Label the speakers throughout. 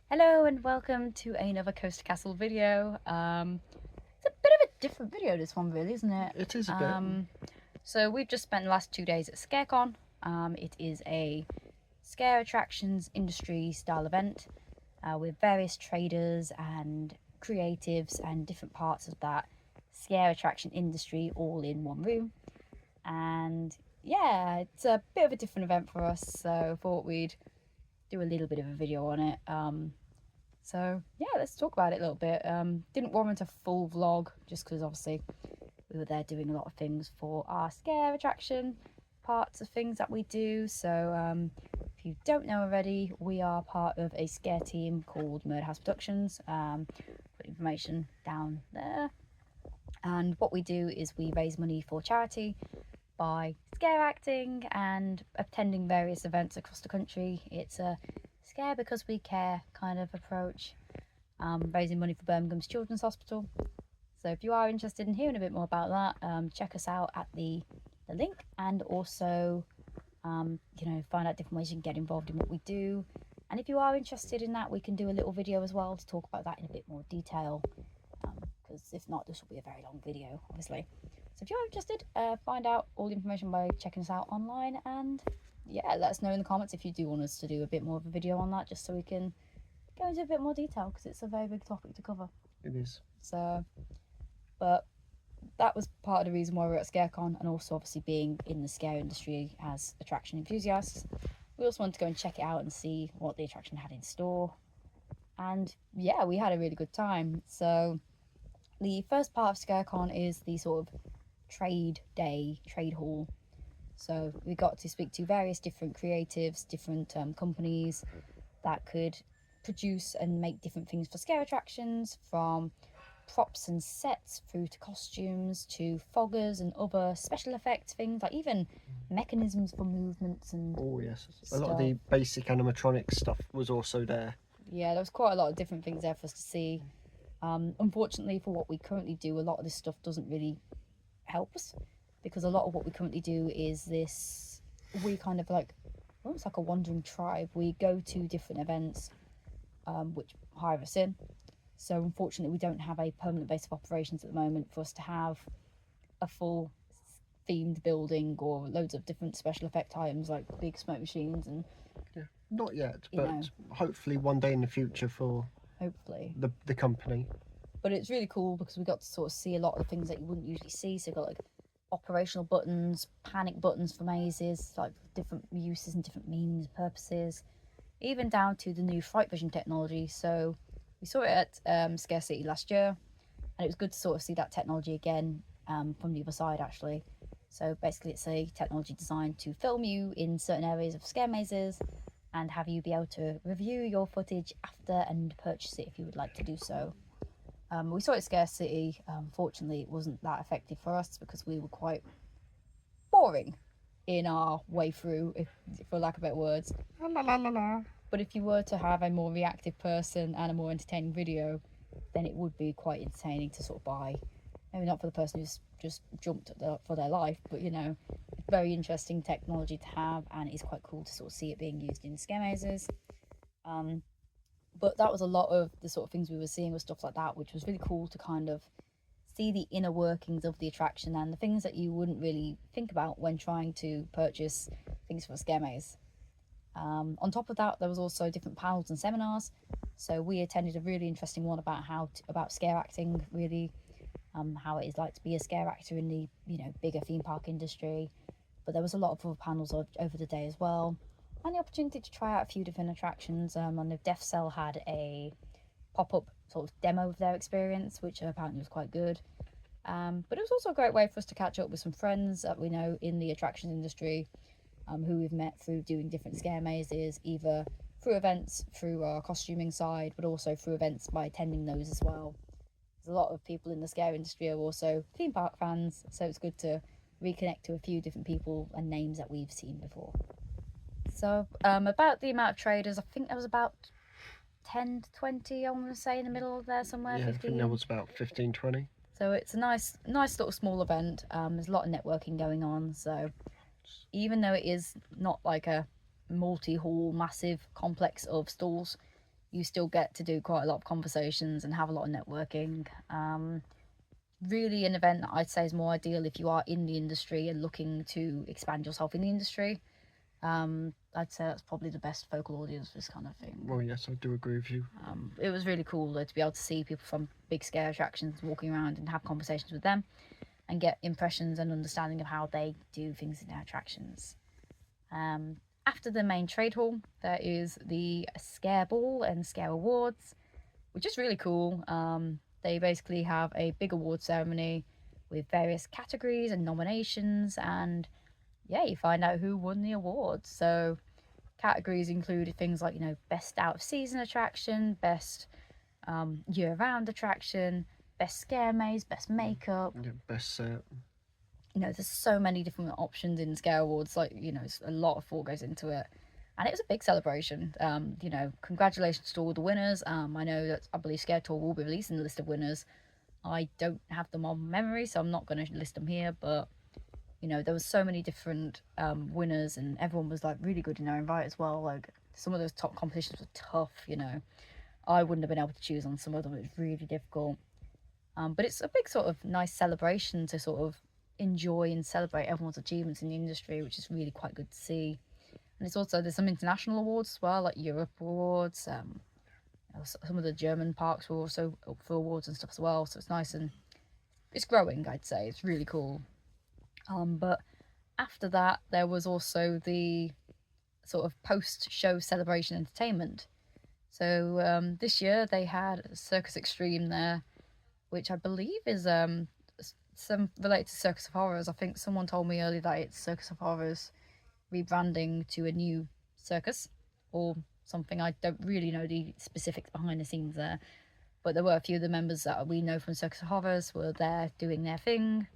Speaker 1: Hello and welcome to another CoasterCastle video. It's a bit of a different video, this one, really, isn't it?
Speaker 2: It is a bit.
Speaker 1: So we've just spent the last 2 days at ScareCon. It is a scare attractions industry style event with various traders and creatives and different parts of that scare attraction industry all in one room. And yeah, it's a bit of a different event for us, so I thought we'd do a little bit of a video on it. So yeah, let's talk about it a little bit. Didn't warrant a full vlog just because obviously we were there doing a lot of things for our scare attraction parts of things that we do. So if you don't know already, we are part of a scare team called Murder House Productions. Put information down there. And what we do is we raise money for charity by scare acting and attending various events across the country. It's a scare because we care kind of approach, raising money for Birmingham's Children's Hospital. So if you are interested in hearing a bit more about that, check us out at the link, and also find out different ways you can get involved in what we do. And if you are interested in that, we can do a little video as well to talk about that in a bit more detail, because if not, this will be a very long video, obviously. So if you're interested, find out all the information by checking us out online, and yeah, let us know in the comments if you do want us to do a bit more of a video on that, just so we can go into a bit more detail, because it's a very big topic to cover.
Speaker 2: It is.
Speaker 1: So, but that was part of the reason why we're at ScareCon, and also obviously being in the scare industry as attraction enthusiasts, we also wanted to go and check it out and see what the attraction had in store. And yeah, we had a really good time. So the first part of ScareCon is the sort of trade hall. So we got to speak to various different creatives, different companies that could produce and make different things for scare attractions, from props and sets through to costumes to foggers and other special effects things, like even mechanisms for movements and
Speaker 2: yes,
Speaker 1: stuff.
Speaker 2: a lot of the basic animatronic stuff was also there.
Speaker 1: Yeah, there was quite a lot of different things there for us to see. Unfortunately, for what we currently do, a lot of this stuff doesn't really help us, because a lot of what we currently do is this, we kind of like almost like a wandering tribe. We go to different events which hire us in. So unfortunately, we don't have a permanent base of operations at the moment for us to have a full themed building or loads of different special effect items like big smoke machines and
Speaker 2: not yet, but hopefully one day in the future for
Speaker 1: hopefully
Speaker 2: the company.
Speaker 1: But it's really cool because we got to sort of see a lot of the things that you wouldn't usually see. So you've got like operational buttons, panic buttons for mazes, like different uses and different meanings, purposes, even down to the new Fright Vision technology. So we saw it at Scare City last year, and it was good to sort of see that technology again from the other side, actually. So basically it's a technology designed to film you in certain areas of scare mazes and have you be able to review your footage after and purchase it if you would like to do so. We saw it at Scare City. Fortunately, it wasn't that effective for us because we were quite boring in our way through, if for lack of better words.
Speaker 2: La, la, la, la.
Speaker 1: But if you were to have a more reactive person and a more entertaining video, then it would be quite entertaining to sort of buy. Maybe not for the person who's just jumped for their life, but very interesting technology to have, and it's quite cool to sort of see it being used in scare mazes. But that was a lot of the sort of things we were seeing with stuff like that, which was really cool to kind of see the inner workings of the attraction and the things that you wouldn't really think about when trying to purchase things for a scare maze. On top of that, there was also different panels and seminars. So we attended a really interesting one about about scare acting, really, how it is like to be a scare actor in the bigger theme park industry. But there was a lot of other panels over the day as well, and the opportunity to try out a few different attractions. And the Death Cell had a pop-up sort of demo of their experience, which apparently was quite good. But it was also a great way for us to catch up with some friends that we know in the attraction industry, who we've met through doing different scare mazes, either through events through our costuming side, but also through events by attending those as well. There's a lot of people in the scare industry are also theme park fans, so it's good to reconnect to a few different people and names that we've seen before. So about the amount of traders, I think there was about 10 to 20, I want to say, in the middle there somewhere.
Speaker 2: Yeah,
Speaker 1: 15.
Speaker 2: I think there was about 15, 20.
Speaker 1: So it's a nice little small event. There's a lot of networking going on. So even though it is not like a multi-hall massive complex of stalls, you still get to do quite a lot of conversations and have a lot of networking. Really an event that I'd say is more ideal if you are in the industry and looking to expand yourself in the industry. I'd say that's probably the best focal audience for this kind of thing.
Speaker 2: Well, yes, I do agree with you.
Speaker 1: It was really cool though, to be able to see people from big scale attractions walking around and have conversations with them and get impressions and understanding of how they do things in their attractions. After the main trade hall, there is the Scare Ball and Scare Awards, which is really cool. They basically have a big award ceremony with various categories and nominations, and yeah, you find out who won the awards. So categories included things like, you know, best out of season attraction, best year-round attraction, best scare maze, best makeup,
Speaker 2: Yeah, best set.
Speaker 1: You know, there's so many different options in Scare Awards. Like, you know, it's a lot of thought goes into it, and it was a big celebration. You know, congratulations to all the winners. I know that I believe Scare Tour will be releasing the list of winners. I don't have them on memory, so I'm not going to list them here, but you know, there was so many different winners, and everyone was like really good in their own right as well. Like, some of those top competitions were tough, you know. I wouldn't have been able to choose on some of them. It was really difficult. But it's a big sort of nice celebration to sort of enjoy and celebrate everyone's achievements in the industry, which is really quite good to see. And it's also, there's some international awards as well, like Europe awards. Some of the German parks were also up for awards and stuff as well, so it's nice, and it's growing, I'd say. It's really cool. But after that, there was also the sort of post-show celebration entertainment. So this year they had Circus Xtreme there, which I believe is some related to Circus of Horrors. I think someone told me earlier that it's Circus of Horrors rebranding to a new circus or something. I don't really know the specifics behind the scenes there, but there were a few of the members that we know from Circus of Horrors were there doing their thing.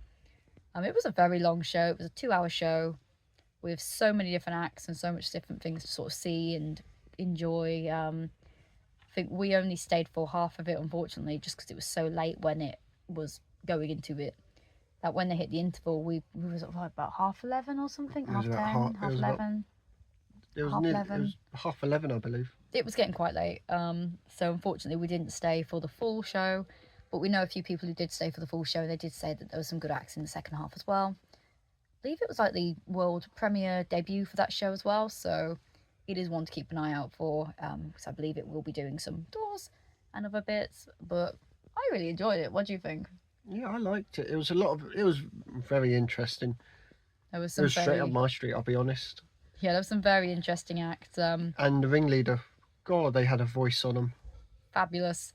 Speaker 1: It was a very long show. It was a 2-hour show with so many different acts and so much different things to sort of see and enjoy. I think we only stayed for half of it, unfortunately, just because it was so late when it was going into it. That when they hit the interval, we were sort of like about 11:30 or something, 10:30, 11:30.
Speaker 2: It was 11:30, I believe.
Speaker 1: It was getting quite late. So unfortunately, we didn't stay for the full show, but we know a few people who did stay for the full show. They did say that there was some good acts in the second half as well. I believe it was like the world premiere debut for that show as well, so it is one to keep an eye out for, because I believe it will be doing some tours and other bits. But I really enjoyed it. What do you think?
Speaker 2: Yeah, I liked it. It was very interesting.
Speaker 1: There was
Speaker 2: It
Speaker 1: some
Speaker 2: was straight up my street, I'll be honest.
Speaker 1: Yeah, there was some very interesting acts.
Speaker 2: And the ringleader, God, they had a voice on them.
Speaker 1: Fabulous,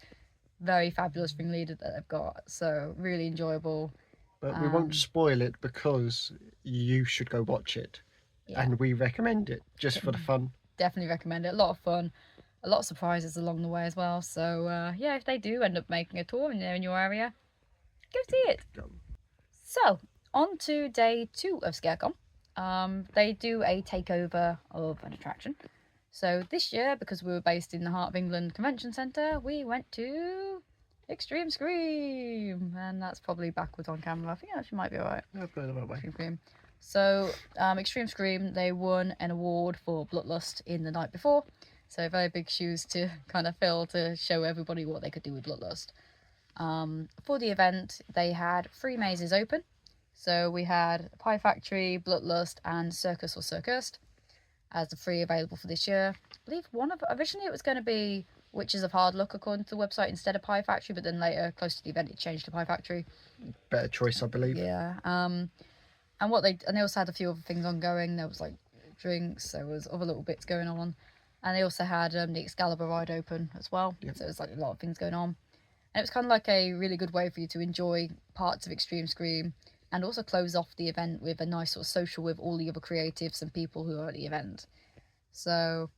Speaker 1: very fabulous ringleader that they've got. So really enjoyable.
Speaker 2: But we won't spoil it because you should go watch it. Yeah. And we recommend it just for the fun.
Speaker 1: Definitely recommend it. A lot of fun. A lot of surprises along the way as well. So yeah, if they do end up making a tour and they're in your area, go see it. So on to day 2 of ScareCon. They do a takeover of an attraction. So this year, because we were based in the Heart of England Convention Centre, we went to Xtreme Scream, and that's probably backwards on camera. I think that actually might be alright.
Speaker 2: Yeah, put it that way.
Speaker 1: Scream. So Xtreme Scream, they won an award for Blutlust in the night before. So very big shoes to kind of fill to show everybody what they could do with Blutlust. For the event, they had 3 mazes open. So we had Pie Factory, Blutlust, and Circus or Circursed as the 3 available for this year. I believe originally it was going to be Witches of Hard Luck according to the website instead of Pie Factory, but then later, close to the event, it changed to Pie Factory.
Speaker 2: Better choice, I believe.
Speaker 1: Yeah. And they also had a few other things ongoing. There was like drinks, there was other little bits going on, and they also had the Excalibur ride open as well. Yep. So it was like a lot of things going on, and it was kind of like a really good way for you to enjoy parts of Xtreme Scream and also close off the event with a nice sort of social with all the other creatives and people who are at the event. So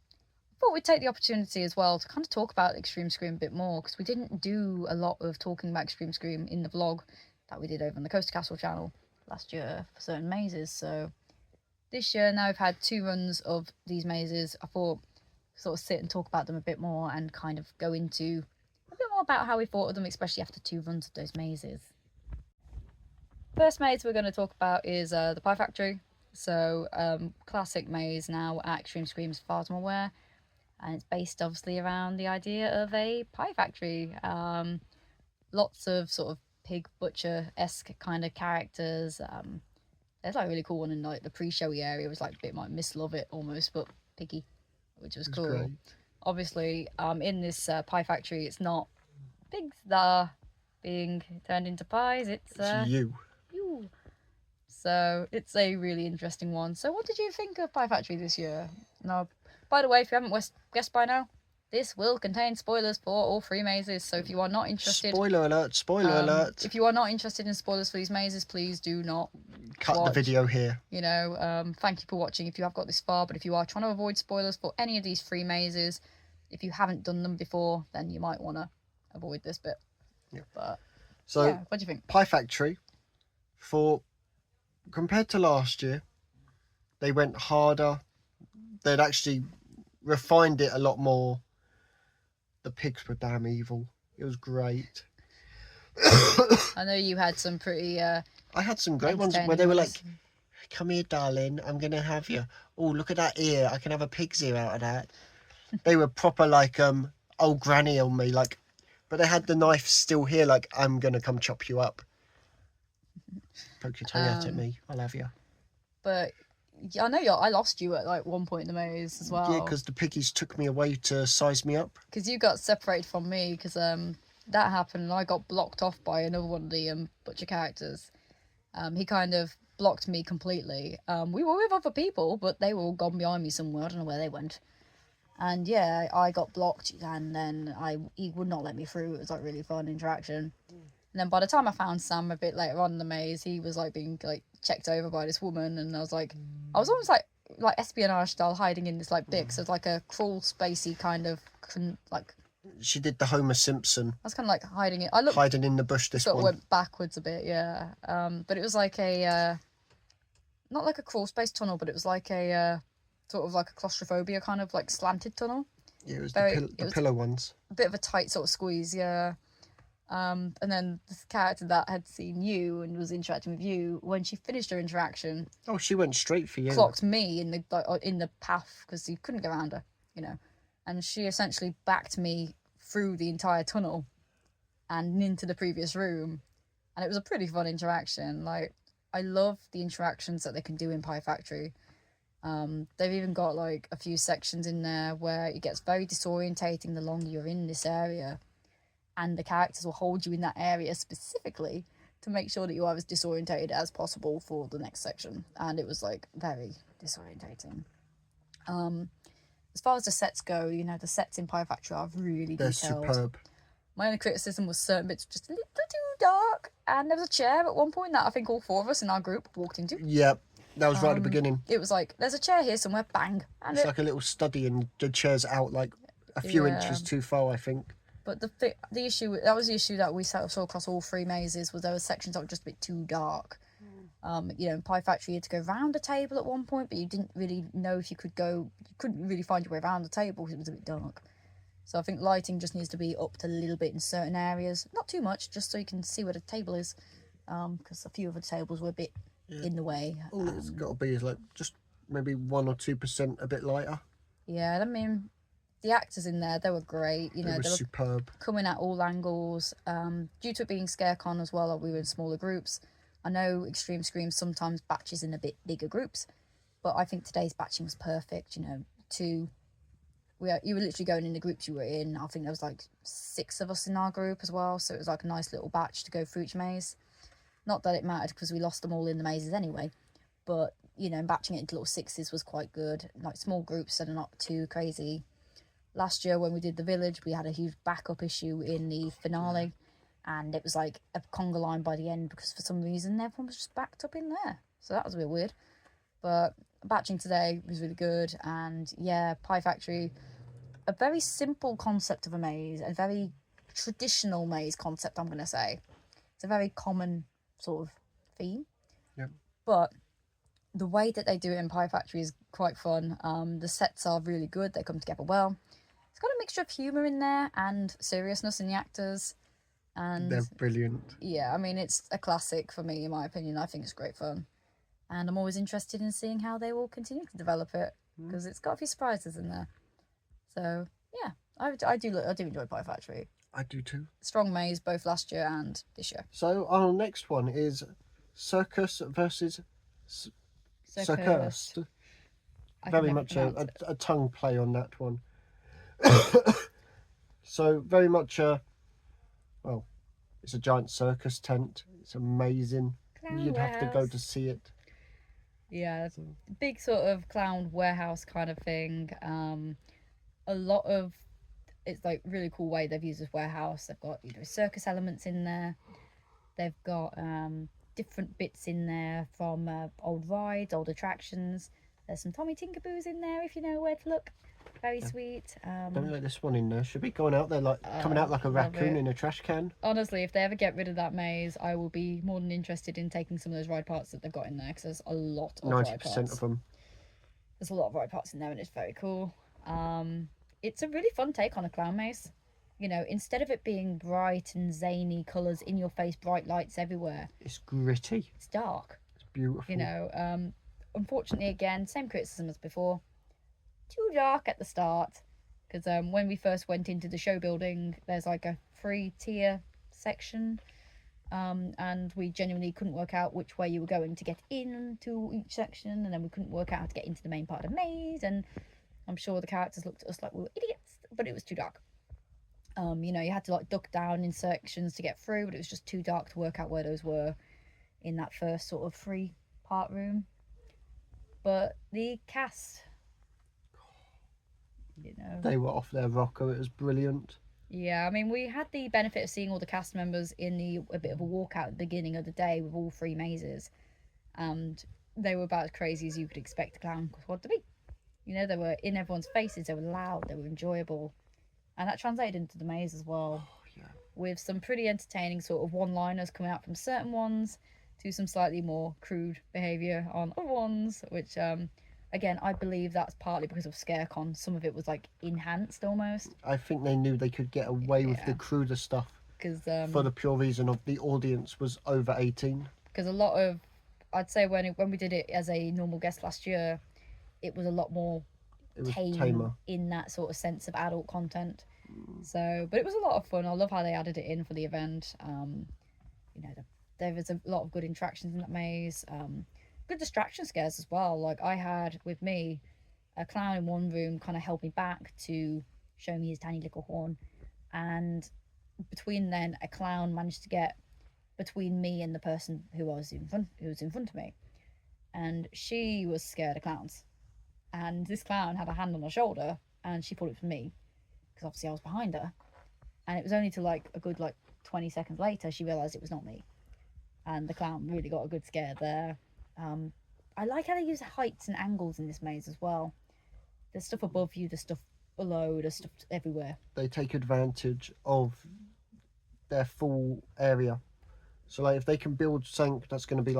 Speaker 1: I thought we'd take the opportunity as well to kind of talk about Xtreme Scream a bit more, because we didn't do a lot of talking about Xtreme Scream in the vlog that we did over on the CoasterCastle channel last year for certain mazes. So this year, now we've had 2 runs of these mazes, I thought sort of sit and talk about them a bit more and kind of go into a bit more about how we thought of them, especially after 2 runs of those mazes. First maze we're going to talk about is the Pie Factory. So classic maze now at Xtreme Scream as far as I'm aware. and it's based obviously around the idea of a pie factory. Lots of sort of pig butcher-esque kind of characters. There's like a really cool one in like the pre-showy area. It was like a bit like Miss Love It almost, but piggy, which was cool.
Speaker 2: Great.
Speaker 1: Obviously, in this pie factory, it's not pigs that are being turned into pies. It's
Speaker 2: you.
Speaker 1: you. So it's a really interesting one. So what did you think of Pie Factory this year? Now, by the way, if you haven't guessed by now, this will contain spoilers for all 3 mazes. So if you are not interested...
Speaker 2: Spoiler alert, spoiler alert.
Speaker 1: If you are not interested in spoilers for these mazes, please do not
Speaker 2: cut the video here.
Speaker 1: You know, thank you for watching if you have got this far. But if you are trying to avoid spoilers for any of these 3 mazes, if you haven't done them before, then you might want to avoid this bit.
Speaker 2: Yeah.
Speaker 1: But,
Speaker 2: so,
Speaker 1: yeah, what do you think?
Speaker 2: Pie Factory, compared to last year, they went harder. They'd actually refined it a lot more. The pigs were damn evil. It was great.
Speaker 1: I know you had some pretty...
Speaker 2: I had some great ones where they were like, come here, darling, I'm going to have you. Oh, look at that ear. I can have a pig's ear out of that. They were proper like old granny on me, like, but they had the knife still here, like, I'm going to come chop you up. Poke your tongue out at me. I'll have you.
Speaker 1: But I know I lost you at like one point in the maze as well.
Speaker 2: Yeah, because the piggies took me away to size me up.
Speaker 1: Because you got separated from me because that happened and I got blocked off by another one of the butcher characters. He kind of blocked me completely. We were with other people, but they were all gone behind me somewhere. I don't know where they went. And yeah, I got blocked and then he would not let me through. It was like really fun interaction. And then by the time I found Sam a bit later on in the maze, he was like being like checked over by this woman, and I was almost like espionage style, hiding in this like big, so it's like a crawl spacey kind of like.
Speaker 2: She did the Homer Simpson.
Speaker 1: I was kind of like hiding it.
Speaker 2: Hiding in the bush. This
Speaker 1: sort
Speaker 2: one
Speaker 1: of went backwards a bit, yeah. But it was like a not like a crawl space tunnel, but it was like a sort of like a claustrophobia kind of like slanted tunnel.
Speaker 2: Yeah, it was the pillow ones.
Speaker 1: A bit of a tight sort of squeeze, yeah. And then this character that had seen you and was interacting with you, when she finished her interaction,
Speaker 2: she went straight for you.
Speaker 1: Clocked me in the path because you couldn't go around her, you know, and she essentially backed me through the entire tunnel and into the previous room, and it was a pretty fun interaction. Like, I love the interactions that they can do in Pie Factory. They've even got like a few sections in there where it gets very disorientating the longer you're in this area. And the characters will hold you in that area specifically to make sure that you are as disorientated as possible for the next section. And it was like very disorientating. As far as the sets go, you know, the sets in Pie Factory are really
Speaker 2: They're
Speaker 1: detailed.
Speaker 2: superb.
Speaker 1: My only criticism was certain bits just a little too dark. And there was a chair at one point that I think all 4 of us in our group walked into.
Speaker 2: Yep, that was right at the beginning.
Speaker 1: It was like, there's a chair here somewhere, bang. And
Speaker 2: it's like a little study and the chair's out like a few inches too far, I think.
Speaker 1: But the issue, that was the issue that we saw across all 3 mazes, was there were sections that were just a bit too dark. You know, in Pie Factory, you had to go round a table at one point, but you didn't really know if you couldn't really find your way around the table because it was a bit dark. So I think lighting just needs to be upped a little bit in certain areas. Not too much, just so you can see where the table is. Because a few of the tables were a bit in the way.
Speaker 2: All it's got to be is like just maybe 1 or 2% a bit lighter.
Speaker 1: Yeah, I mean, the actors in there, they were great. You know,
Speaker 2: they were superb.
Speaker 1: Coming at all angles. Due to it being ScareCon as well, we were in smaller groups. I know Xtreme Scream sometimes batches in a bit bigger groups, but I think today's batching was perfect. You know, you were literally going in the groups you were in. I think there was like 6 of us in our group as well, so it was like a nice little batch to go through each maze. Not that it mattered because we lost them all in the mazes anyway, but you know, batching it into little 6s was quite good. Like small groups that are not too crazy. Last year when we did the village, we had a huge backup issue in the finale, and it was like a conga line by the end because for some reason everyone was just backed up in there. So that was a bit weird. But batching today was really good, and yeah, Pie Factory, a very simple concept of a maze, a very traditional maze concept, I'm going to say. It's a very common sort of theme.
Speaker 2: Yep.
Speaker 1: But the way that they do it in Pie Factory is quite fun. The sets are really good. They come together well. It's got a mixture of humour in there and seriousness in the actors. And
Speaker 2: they're brilliant.
Speaker 1: Yeah, I mean, it's a classic for me, in my opinion. I think it's great fun. And I'm always interested in seeing how they will continue to develop it, because it's got a few surprises in there. So yeah, I do enjoy Pie Factory.
Speaker 2: I do too.
Speaker 1: Strong maze both last year and this year.
Speaker 2: So our next one is Circus versus Circus. Very much a tongue play on that one. So very much well, it's a giant circus tent. It's amazing. You'd have to go to see it.
Speaker 1: Yeah, big sort of clown warehouse kind of thing. A lot of it's like really cool way they've used this warehouse. They've got circus elements in there. They've got different bits in there from old rides, old attractions. There's some Tommy Tinkerboos in there if you know where to look. Very sweet.
Speaker 2: Don't let this one in there. Should be going out there like coming out like a raccoon in a trash can.
Speaker 1: Honestly, if they ever get rid of that maze, I will be more than interested in taking some of those ride parts that they've got in there because there's a lot of
Speaker 2: 90% of them.
Speaker 1: There's a lot of ride parts in there and it's very cool. It's a really fun take on a clown maze. You know, instead of it being bright and zany colours, in your face, bright lights everywhere.
Speaker 2: It's gritty.
Speaker 1: It's dark.
Speaker 2: It's beautiful.
Speaker 1: You know, unfortunately, again, same criticism as before. Too dark at the start. Because when we first went into the show building, there's like a 3-tier section. And we genuinely couldn't work out which way you were going to get into each section. And then we couldn't work out how to get into the main part of the maze. And I'm sure the characters looked at us like we were idiots. But it was too dark. You know, you had to like duck down in sections to get through, but it was just too dark to work out where those were in that first sort of 3-part room. But the cast, you know,
Speaker 2: they were off their rocker. It was brilliant.
Speaker 1: Yeah, I mean, we had the benefit of seeing all the cast members in a bit of a walkout at the beginning of the day with all 3 mazes, and they were about as crazy as you could expect a clown squad to be. You know, they were in everyone's faces, they were loud, they were enjoyable. And that translated into the maze as well.
Speaker 2: Oh, yeah.
Speaker 1: With some pretty entertaining sort of one-liners coming out from certain ones to some slightly more crude behaviour on other ones, which, again, I believe that's partly because of ScareCon. Some of it was, like, enhanced almost.
Speaker 2: I think they knew they could get away with the cruder stuff.
Speaker 1: Cause,
Speaker 2: for the pure reason of the audience was over 18.
Speaker 1: Because a lot of... I'd say when we did it as a normal guest last year, it was a lot more... It was tamer in that sort of sense of adult content. So, but it was a lot of fun. I love how they added it in for the event. You know, there was a lot of good interactions in that maze. Good distraction scares as well. Like I had with me, a clown in one room kind of held me back to show me his tiny little horn, and between then, a clown managed to get between me and the person who was in front of me, and she was scared of clowns. And this clown had a hand on her shoulder, and she thought it was me, because obviously I was behind her. And it was only till a good 20 seconds later she realised it was not me. And the clown really got a good scare there. I like how they use heights and angles in this maze as well. There's stuff above you, there's stuff below, there's stuff everywhere.
Speaker 2: They take advantage of their full area. So if they can build something that's going to be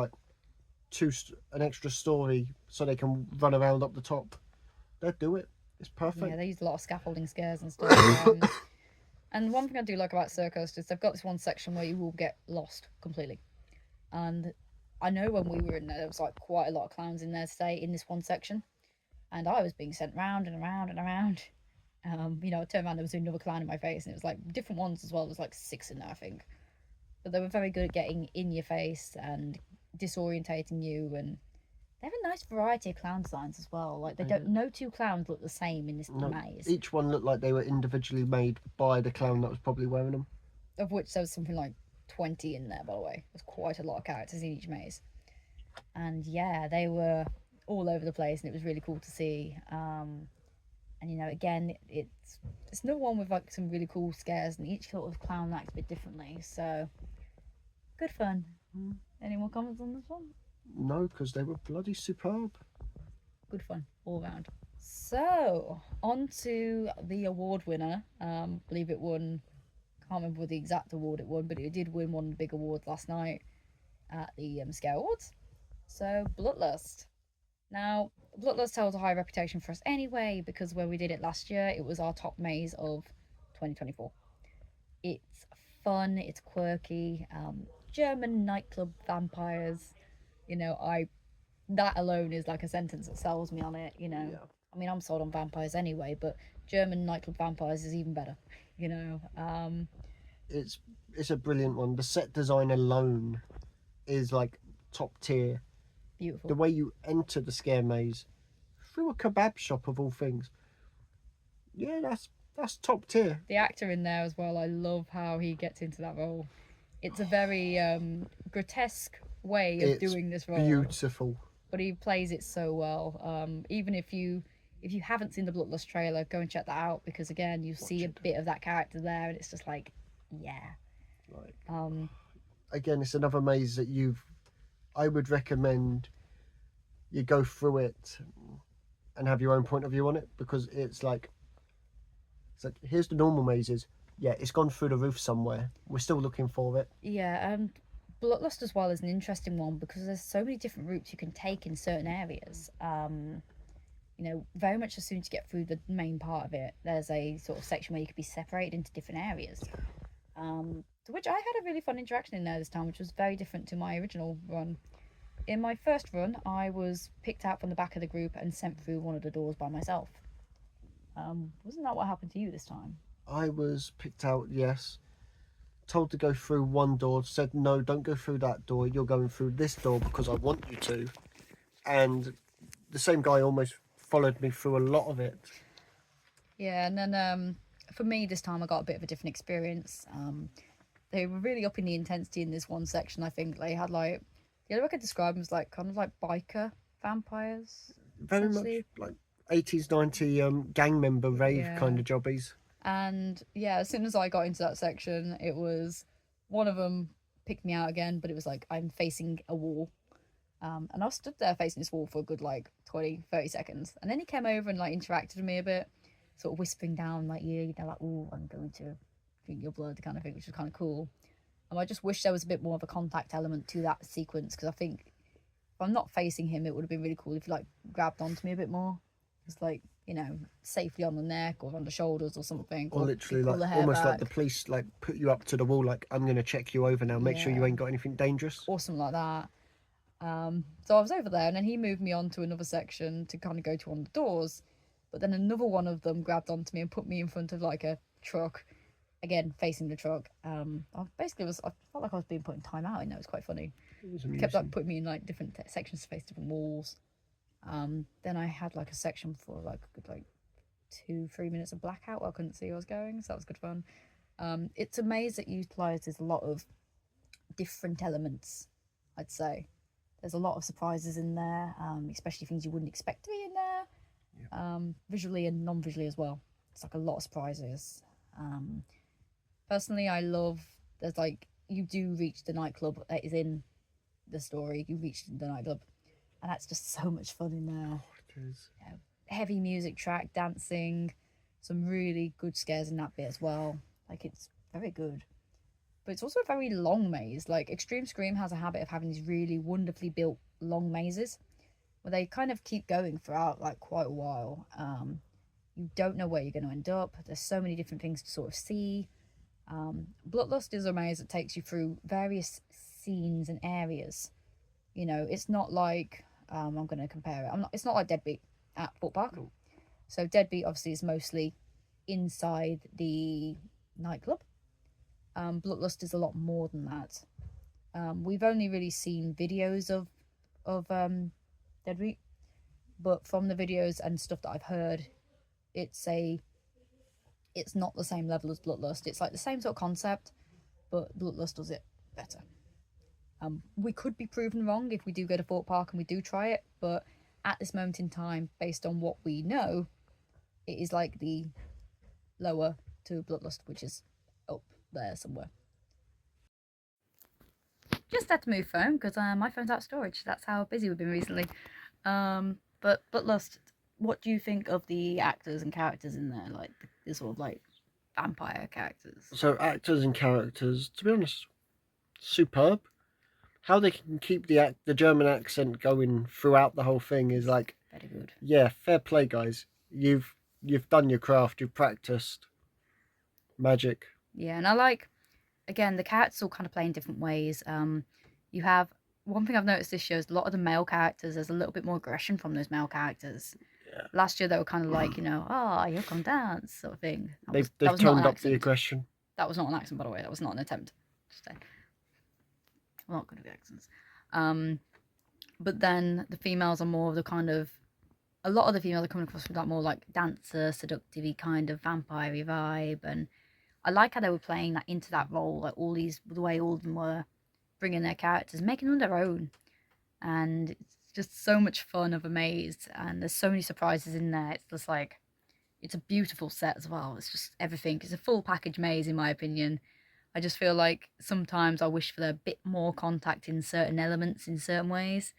Speaker 2: an extra story so they can run around up the top, they'll do it. It's perfect.
Speaker 1: Yeah, they use a lot of scaffolding scares and stuff. And one thing I do like about Circus is they've got this one section where you will get lost completely. And I know when we were in there was quite a lot of clowns in there today in this one section, and I was being sent round and around and around. You know, I turned around, there was another clown in my face, and it was different ones as well. There was 6 in there, I think. But they were very good at getting in your face and disorientating you, and they have a nice variety of clown designs as well. No 2 clowns look the same in this maze.
Speaker 2: Each one looked like they were individually made by the clown that was probably wearing them.
Speaker 1: Of which there was something like 20 in there, by the way. There's quite a lot of characters in each maze. And yeah, they were all over the place, and it was really cool to see. And you know, again, it's another one with some really cool scares, and each sort of clown acts a bit differently. So good fun. Any more comments on this one?
Speaker 2: No, because they were bloody superb.
Speaker 1: Good fun all round. So on to the award winner. I believe it won, can't remember the exact award it won, but it did win one of the big awards last night at the Scare Awards. So Blutlust. Now Blutlust holds a high reputation for us anyway, because when we did it last year, it was our top maze of 2024. It's fun, it's quirky, German nightclub vampires. You know, that alone is a sentence that sells me on it, you know. Yeah. I mean, I'm sold on vampires anyway, but German nightclub vampires is even better, you know.
Speaker 2: It's a brilliant one. The set design alone is like top tier.
Speaker 1: Beautiful.
Speaker 2: The way you enter the scare maze through a kebab shop of all things. Yeah, that's top tier.
Speaker 1: The actor in there as well, I love how he gets into that role. It's a very grotesque way of doing this role.
Speaker 2: Beautiful.
Speaker 1: But he plays it so well. Even if you haven't seen the Blutlust trailer, go and check that out, because again, you see a bit of that character there, and it's just like, yeah.
Speaker 2: Like, again, it's another maze that I would recommend you go through it and have your own point of view on it, because it's like here's the normal mazes. Yeah, it's gone through the roof somewhere. We're still looking for it.
Speaker 1: Yeah, Blutlust as well is an interesting one because there's so many different routes you can take in certain areas. You know, very much as soon as you get through the main part of it, there's a sort of section where you could be separated into different areas. To which I had a really fun interaction in there this time, which was very different to my original run. In my first run, I was picked out from the back of the group and sent through one of the doors by myself. Wasn't that what happened to you this time?
Speaker 2: I was picked out, yes. Told to go through one door, said no, don't go through that door, you're going through this door because I want you to. And the same guy almost followed me through a lot of it.
Speaker 1: Yeah, and then for me this time I got a bit of a different experience. They were really upping the intensity in this one section. I think they had like, the other way I could describe them as like kind of like biker vampires.
Speaker 2: Very much like 80s, 90s gang member rave kind of jobbies.
Speaker 1: And yeah, as soon as I got into that section, it was one of them picked me out again, but it was like I'm facing a wall. And I stood there facing this wall for a good like 20-30 seconds. And then he came over and like interacted with me a bit, sort of whispering down like, yeah, you know, like, oh, I'm going to drink your blood kind of thing, which was kind of cool. And I just wish there was a bit more of a contact element to that sequence, because I think if I'm not facing him, it would have been really cool if he like grabbed onto me a bit more. It's like, you know, safely on the neck or on the shoulders or something.
Speaker 2: Or literally like almost back. Like the police like put you up to the wall, like, I'm going to check you over now, make sure you ain't got anything dangerous.
Speaker 1: Or something like that. So I was over there and then he moved me on to another section to kind of go to one of the doors. But then another one of them grabbed onto me and put me in front of like a truck. Again, facing the truck. I felt like I was being put in time out, and that was quite funny. It kept like putting me in like different sections to face different walls. Then I had like a section for like a good like 2-3 minutes of blackout where I couldn't see where I was going, so that was good fun. It's a maze that utilises a lot of different elements, I'd say. There's a lot of surprises in there, especially things you wouldn't expect to be in there, visually and non-visually as well. It's like a lot of surprises. Personally, I love, there's like, you do reach the nightclub that is in the story. You reach the nightclub, and that's just so much fun in there.
Speaker 2: It is.
Speaker 1: Yeah, heavy music track, dancing, some really good scares in that bit as well. Like, it's very good. But it's also a very long maze. Like, Xtreme Scream has a habit of having these really wonderfully built long mazes where they kind of keep going throughout like quite a while. You don't know where you're going to end up. There's so many different things to sort of see. Blutlust is a maze that takes you through various scenes and areas. You know, it's not like, I'm going to compare it. It's not like Deadbeat at Fort Park.
Speaker 2: Cool.
Speaker 1: So Deadbeat obviously is mostly inside the nightclub. Blutlust is a lot more than that. We've only really seen videos of Deadbeat, but from the videos and stuff that I've heard, it's not the same level as Blutlust. It's like the same sort of concept, but Blutlust does it better. We could be proven wrong if we do go to Fort Park and we do try it, but at this moment in time, based on what we know, it is like the lower to Blutlust, which is up there somewhere. Just had to move phone because my phone's out of storage. That's how busy we've been recently. But Blutlust, what do you think of the actors and characters in there, like the sort of like vampire characters?
Speaker 2: So actors and characters, to be honest, superb. How they can keep the German accent going throughout the whole thing is like
Speaker 1: very good.
Speaker 2: Yeah, fair play, guys. You've done your craft. You've practiced. Magic.
Speaker 1: Yeah, and I like, again, the characters all kind of play in different ways. You have, one thing I've noticed this show is a lot of the male characters, there's a little bit more aggression from those male characters. Last year they were kind of like, you know, you come dance sort of thing.
Speaker 2: They've toned up the aggression.
Speaker 1: That was not an accent, by the way. That was not an attempt. I'm not good at accents. But then the females are more of the kind of, a lot of the females are coming across with that more like dancer, seductive kind of vampire vibe. And I like how they were playing that into that role, like the way all of them were bringing their characters, making them their own. And it's just so much fun of a maze, and there's so many surprises in there. It's just like, it's a beautiful set as well. It's just everything. It's a full package maze in my opinion. I just feel like sometimes I wish for a bit more contact in certain elements in certain ways.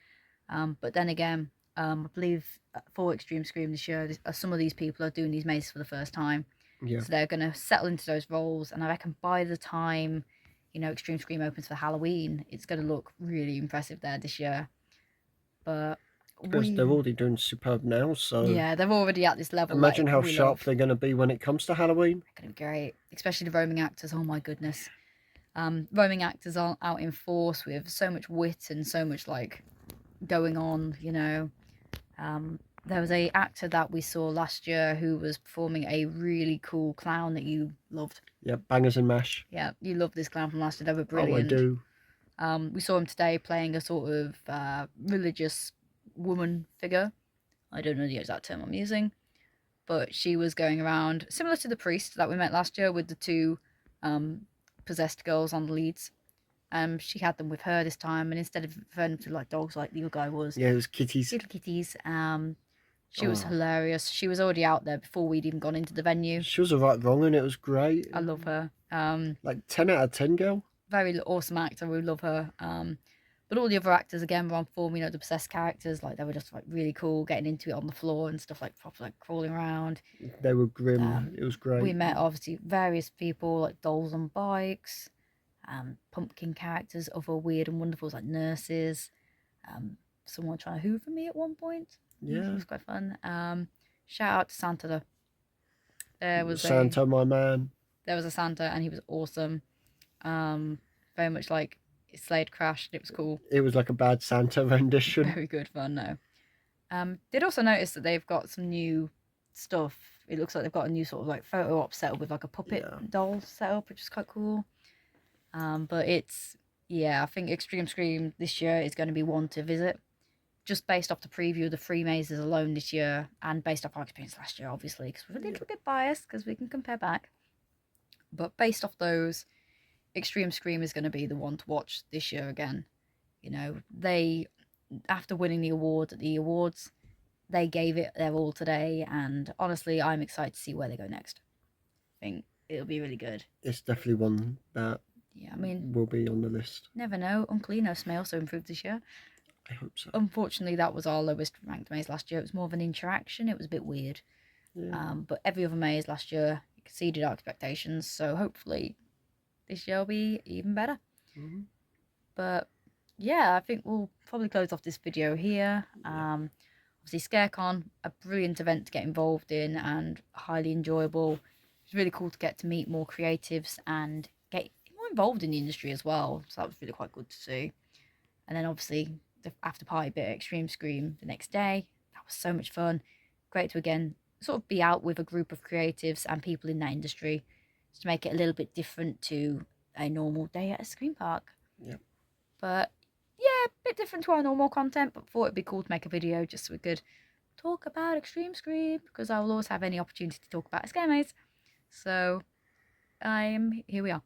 Speaker 1: But then again, I believe for Xtreme Scream this year, some of these people are doing these mazes for the first time.
Speaker 2: Yeah.
Speaker 1: So they're going to settle into those roles, and I reckon by the time, you know, Xtreme Scream opens for Halloween, it's going to look really impressive there this year. But
Speaker 2: they're already doing superb now, so
Speaker 1: yeah, they're already at this level.
Speaker 2: Imagine how sharp they're going to be when it comes to Halloween.
Speaker 1: They're going to be great, especially the roaming actors. Oh my goodness, roaming actors are out in force with so much wit and so much like going on. You know, there was a actor that we saw last year who was performing a really cool clown that you loved.
Speaker 2: Yeah, Bangers and Mash.
Speaker 1: Yeah, you loved this clown from last year. They were brilliant.
Speaker 2: Oh, I do.
Speaker 1: We saw him today playing a sort of religious woman figure. I don't know the exact term I'm using, but she was going around similar to the priest that we met last year with the two possessed girls on the leads. She had them with her this time, and instead of referring them to like dogs like the other guy was,
Speaker 2: yeah, it was kitties.
Speaker 1: Little kitties. She was hilarious. She was already out there before we'd even gone into the venue.
Speaker 2: She was a right wrong, and it was great.
Speaker 1: I love her.
Speaker 2: Like 10 out of 10, girl.
Speaker 1: Very awesome actor. We love her. But all the other actors again were on form. You know, the possessed characters, like they were just like really cool, getting into it on the floor and stuff, like proper like crawling around.
Speaker 2: They were grim. It was great.
Speaker 1: We met obviously various people like dolls on bikes, pumpkin characters, other weird and wonderfuls like nurses. Someone trying to hoover me at one point.
Speaker 2: Yeah,
Speaker 1: it was quite fun. Shout out to Santa though. There was
Speaker 2: Santa, my man.
Speaker 1: There was a Santa, and he was awesome. Very much like Slade crashed. It was cool.
Speaker 2: It was like a bad Santa rendition.
Speaker 1: Very good fun though. Did also notice that they've got some new stuff. It looks like they've got a new sort of like photo op set up with like a puppet doll set up, which is quite cool. But it's, I think Xtreme Scream this year is going to be one to visit. Just based off the preview of the free mazes alone this year, and based off our experience last year, obviously, because we're a little bit biased because we can compare back. But based off those, Xtreme Scream is going to be the one to watch this year again. You know, they, after winning the award at the awards, they gave it their all today, and honestly, I'm excited to see where they go next. I think it'll be really good.
Speaker 2: It's definitely one that will be on the list.
Speaker 1: Never know. Uncle Enos may also improve this year.
Speaker 2: I hope so.
Speaker 1: Unfortunately, that was our lowest ranked maze last year. It was more of an interaction. It was a bit weird.
Speaker 2: Yeah.
Speaker 1: But every other maze last year exceeded our expectations. So hopefully this year will be even better.
Speaker 2: Mm-hmm.
Speaker 1: But yeah, I think we'll probably close off this video here. Obviously, ScareCon, a brilliant event to get involved in and highly enjoyable. It's really cool to get to meet more creatives and get more involved in the industry as well. So that was really quite good to see. And then obviously the after party bit at Xtreme Scream the next day. That was so much fun. Great to again sort of be out with a group of creatives and people in that industry to make it a little bit different to a normal day at a screen park.
Speaker 2: Yep.
Speaker 1: But yeah, a bit different to our normal content, but thought it'd be cool to make a video just so we could talk about Xtreme Scream, because I will always have any opportunity to talk about a scare maze. So here we are.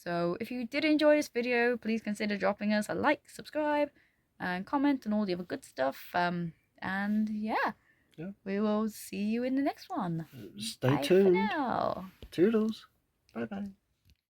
Speaker 1: So if you did enjoy this video, please consider dropping us a like, subscribe, and comment and all the other good stuff. And yeah, we will see you in the next one.
Speaker 2: Stay
Speaker 1: Bye
Speaker 2: tuned.
Speaker 1: for now.
Speaker 2: Toodles. Bye bye.